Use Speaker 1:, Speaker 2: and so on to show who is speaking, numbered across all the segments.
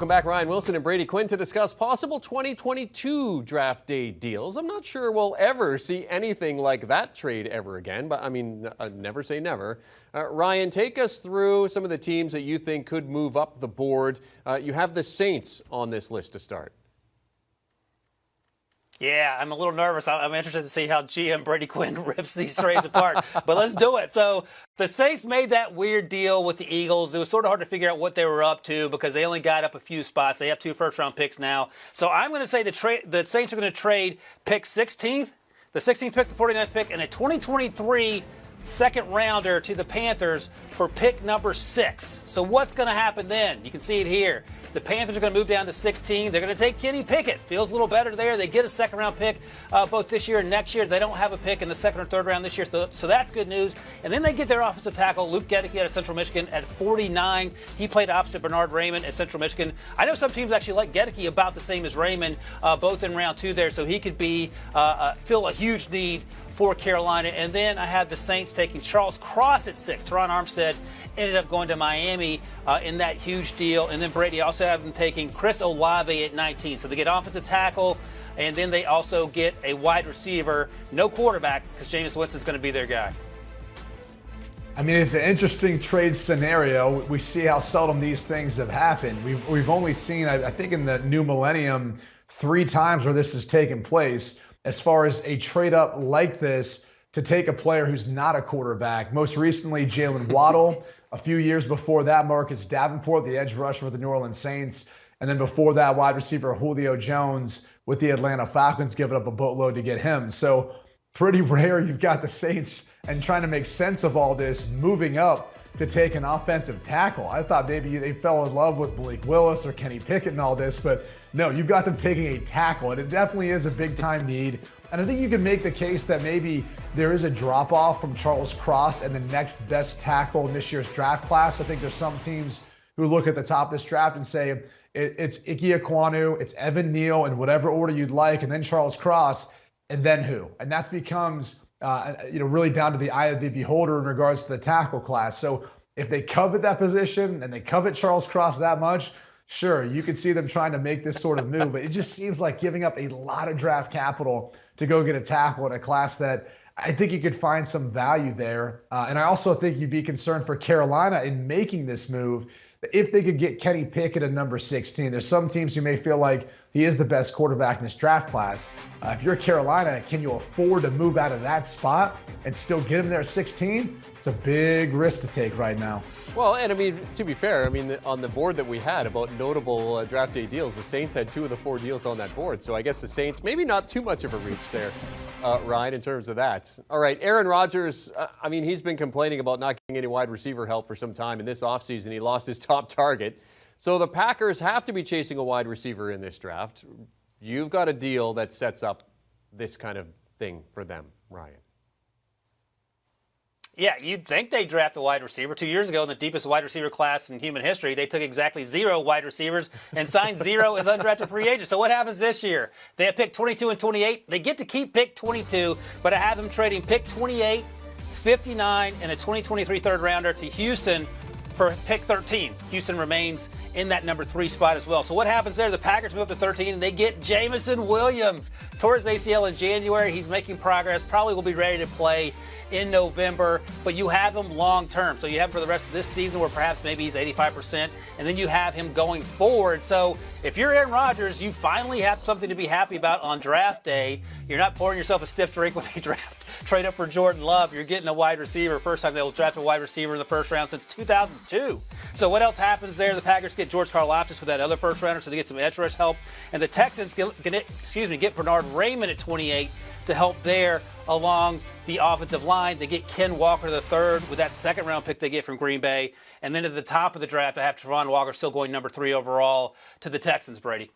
Speaker 1: Welcome back, Ryan Wilson and Brady Quinn, to discuss possible 2022 draft day deals. I'm not sure we'll ever see anything like that trade ever again, but I mean, never say never. Ryan, take us through some of the teams that you think could move up the board. You have the Saints on this list to start.
Speaker 2: Yeah, I'm a little nervous. I'm interested to see how GM Brady Quinn rips these trades apart. But let's do it. So the Saints made that weird deal with the Eagles. It was sort of hard to figure out what they were up to because they only got up a few spots. They have 2 first-round picks now. So I'm going to say the Saints are going to trade pick 16th, the 16th pick, the 49th pick, and a 2023 second rounder to the Panthers for pick number 6. So what's going to happen then? You can see it here. The Panthers are going to move down to 16. They're going to take Kenny Pickett. Feels a little better there. They get a second-round pick both this year and next year. They don't have a pick in the second or third round this year, so that's good news. And then they get their offensive tackle, Luke Gedeke, out of Central Michigan at 49. He played opposite Bernard Raymond at Central Michigan. I know some teams actually like Gedeke about the same as Raymond, both in round 2 there, so he could be fill a huge need for Carolina. And then I have the Saints taking Charles Cross at 6. Teron Armstead ended up going to Miami in that huge deal. And then Brady also have them taking Chris Olave at 19. So they get offensive tackle, and then they also get a wide receiver, no quarterback, because Jameis Winston's going to be their guy.
Speaker 3: I mean, it's an interesting trade scenario. We see how seldom these things have happened. We've only seen, I think, in the new millennium, 3 times where this has taken place. As far as a trade up like this to take a player who's not a quarterback. Most recently, Jalen Waddle. A few years before that, Marcus Davenport, the edge rusher for the New Orleans Saints. And then before that, wide receiver Julio Jones with the Atlanta Falcons, giving up a boatload to get him. So pretty rare you've got the Saints and trying to make sense of all this, moving up to take an offensive tackle. I thought maybe they fell in love with Malik Willis or Kenny Pickett and all this, but no, you've got them taking a tackle, and it definitely is a big-time need. And I think you can make the case that maybe there is a drop-off from Charles Cross and the next best tackle in this year's draft class. I think there's some teams who look at the top of this draft and say it's Ike Ekwonu, it's Evan Neal in whatever order you'd like, and then Charles Cross, and then who? And that becomes really down to the eye of the beholder in regards to the tackle class. So if they covet that position and they covet Charles Cross that much, sure, you could see them trying to make this sort of move, but it just seems like giving up a lot of draft capital to go get a tackle in a class that I think you could find some value there. And I also think you'd be concerned for Carolina in making this move if they could get Kenny Pickett at number 16. There's some teams who may feel like he is the best quarterback in this draft class. If you're Carolina, can you afford to move out of that spot and still get him there at 16? It's a big risk to take right now.
Speaker 1: Well, and I mean, to be fair, I mean, on the board that we had about notable draft day deals, the Saints had 2 of the 4 deals on that board. So I guess the Saints, maybe not too much of a reach there, Ryan, in terms of that. All right, Aaron Rodgers, I mean, he's been complaining about not getting any wide receiver help for some time. In this offseason, he lost his top target. So the Packers have to be chasing a wide receiver in this draft. You've got a deal that sets up this kind of thing for them, Ryan.
Speaker 2: Yeah, you'd think they'd draft a wide receiver. 2 years ago, in the deepest wide receiver class in human history, they took exactly 0 wide receivers and signed 0 as undrafted free agents. So what happens this year? They have pick 22 and 28. They get to keep pick 22, but I have them trading pick 28, 59, and a 2023 third rounder to Houston for pick 13. Houston remains in that number 3 spot as well. So what happens there? The Packers move up to 13, and they get Jameson Williams. Tore his ACL in January. He's making progress. Probably will be ready to play in November, but you have him long term. So you have him for the rest of this season where perhaps maybe he's 85%, and then you have him going forward. So if you're Aaron Rodgers, you finally have something to be happy about on draft day. You're not pouring yourself a stiff drink when they trade up for Jordan Love. You're getting a wide receiver. First time they will draft a wide receiver in the first round since 2002. So what else happens there? The Packers get George Karlaftis with that other first rounder, so they get some edge rush help. And the Texans get Bernard Raymond at 28 to help there along the offensive line. They get Ken Walker III with that second round pick they get from Green Bay. And then at the top of the draft, I have Travon Walker still going number 3 overall to the Texans, Brady.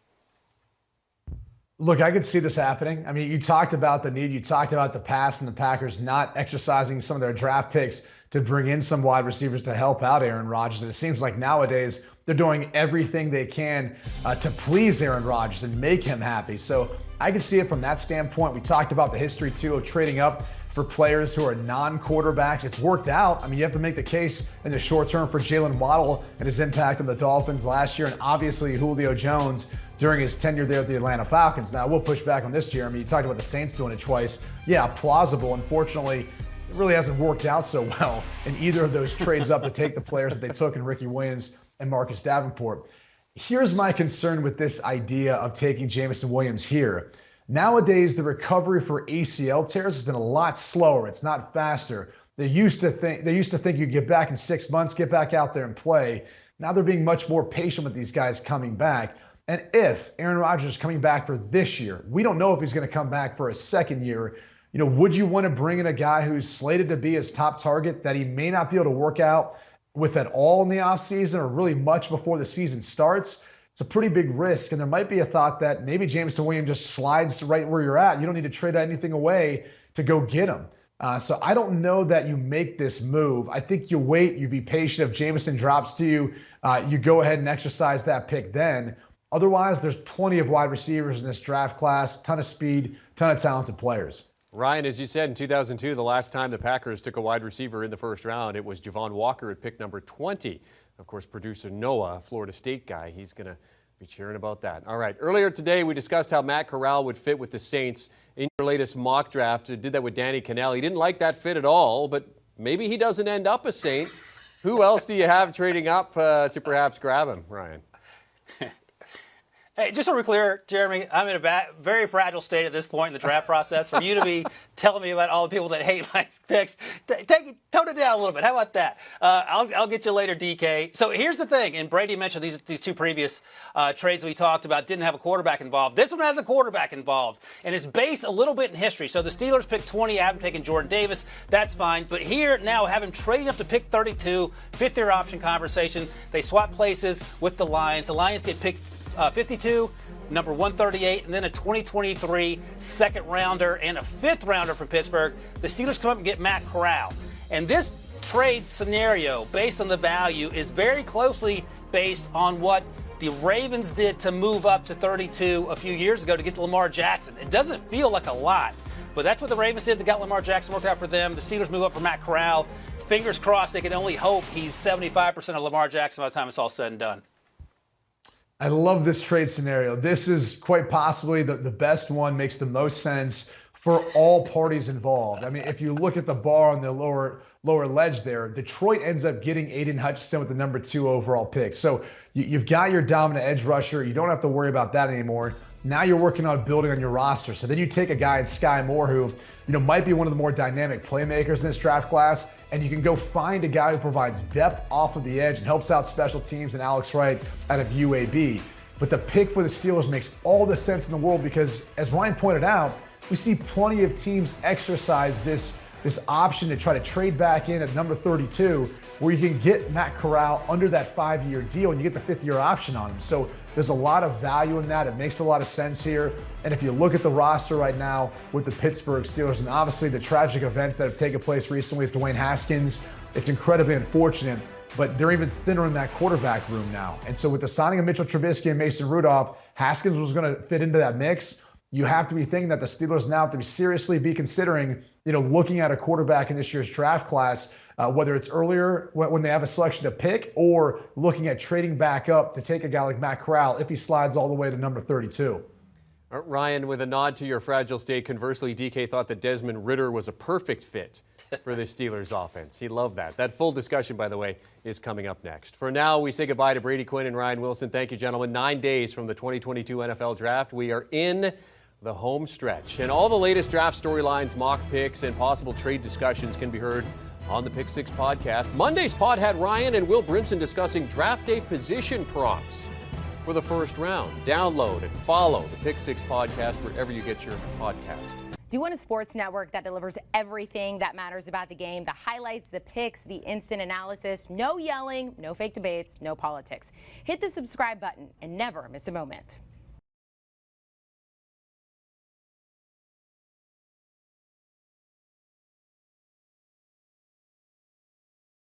Speaker 3: Look, I could see this happening. I mean, you talked about the need. You talked about the past and the Packers not exercising some of their draft picks to bring in some wide receivers to help out Aaron Rodgers. And it seems like nowadays they're doing everything they can to please Aaron Rodgers and make him happy. So I can see it from that standpoint. We talked about the history, too, of trading up for players who are non-quarterbacks. It's worked out. I mean, you have to make the case in the short term for Jalen Waddle and his impact on the Dolphins last year, and obviously Julio Jones during his tenure there at the Atlanta Falcons. Now, we'll push back on this, Jeremy. You talked about the Saints doing it twice. Yeah, plausible. Unfortunately, it really hasn't worked out so well in either of those trades up to take the players that they took in Ricky Williams and Marcus Davenport. Here's my concern with this idea of taking Jameson Williams here. Nowadays, the recovery for ACL tears has been a lot slower. It's not faster. They used to think you get back in 6 months, get back out there and play. Now they're being much more patient with these guys coming back. And if Aaron Rodgers is coming back for this year, we don't know if he's going to come back for a second year. Would you want to bring in a guy who's slated to be his top target that he may not be able to work out with at all in the offseason or really much before the season starts? It's a pretty big risk, and there might be a thought that maybe Jameson Williams just slides right where you're at. You don't need to trade anything away to go get him. So I don't know that you make this move. I think you wait, you be patient. If Jameson drops to you, you go ahead and exercise that pick then. Otherwise, there's plenty of wide receivers in this draft class, ton of speed, ton of talented players.
Speaker 1: Ryan, as you said, in 2002, the last time the Packers took a wide receiver in the first round, it was Javon Walker at pick number 20. Of course, producer Noah, a Florida State guy, he's going to be cheering about that. All right, earlier today, we discussed how Matt Corral would fit with the Saints in your latest mock draft. Did that with Danny Cannell. He didn't like that fit at all, but maybe he doesn't end up a Saint. Who else do you have trading up to perhaps grab him, Ryan?
Speaker 2: Hey, just so we're clear, Jeremy, I'm in a very fragile state at this point in the draft process. For you to be telling me about all the people that hate my picks, tone it down a little bit. How about that? I'll get you later, DK. So here's the thing, and Brady mentioned these two previous trades that we talked about didn't have a quarterback involved. This one has a quarterback involved, and it's based a little bit in history. So the Steelers picked 20, haven't taken Jordan Davis. That's fine. But here now, having traded up to pick 32, fifth-year option conversation, they swap places with the Lions. The Lions get picked 52, number 138, and then a 2023 second rounder and a fifth rounder from Pittsburgh. The Steelers come up and get Matt Corral. And this trade scenario, based on the value, is very closely based on what the Ravens did to move up to 32 a few years ago to get to Lamar Jackson. It doesn't feel like a lot, but that's what the Ravens did. They got Lamar Jackson, worked out for them. The Steelers move up for Matt Corral. Fingers crossed, they can only hope he's 75% of Lamar Jackson by the time it's all said and done.
Speaker 3: I love this trade scenario. This is quite possibly the best one, makes the most sense for all parties involved. I mean, if you look at the bar on the lower ledge there, Detroit ends up getting Aiden Hutchinson with the number 2 overall pick. So you've got your dominant edge rusher. You don't have to worry about that anymore. Now you're working on building on your roster. So then you take a guy in Sky Moore who, might be one of the more dynamic playmakers in this draft class, and you can go find a guy who provides depth off of the edge and helps out special teams and Alex Wright out of UAB. But the pick for the Steelers makes all the sense in the world because, as Ryan pointed out, we see plenty of teams exercise this option to try to trade back in at number 32, where you can get Matt Corral under that 5-year deal and you get the 5th-year option on him. So there's a lot of value in that. It makes a lot of sense here. And if you look at the roster right now with the Pittsburgh Steelers and obviously the tragic events that have taken place recently with Dwayne Haskins, it's incredibly unfortunate, but they're even thinner in that quarterback room now. And so with the signing of Mitchell Trubisky and Mason Rudolph, Haskins was going to fit into that mix. You have to be thinking that the Steelers now have to seriously be considering, looking at a quarterback in this year's draft class, whether it's earlier when they have a selection to pick or looking at trading back up to take a guy like Matt Corral if he slides all the way to number 32.
Speaker 1: Ryan, with a nod to your fragile state, conversely, DK thought that Desmond Ridder was a perfect fit for the Steelers offense. He loved that. That full discussion, by the way, is coming up next. For now, we say goodbye to Brady Quinn and Ryan Wilson. Thank you, gentlemen. 9 days from the 2022 NFL Draft. We are in the home stretch. And all the latest draft storylines, mock picks, and possible trade discussions can be heard on the Pick 6 podcast. Monday's pod had Ryan and Will Brinson discussing draft day position prompts for the first round. Download and follow the Pick 6 podcast wherever you get your podcast.
Speaker 4: Do you want a sports network that delivers everything that matters about the game? The highlights, the picks, the instant analysis, no yelling, no fake debates, no politics. Hit the subscribe button and never miss a moment.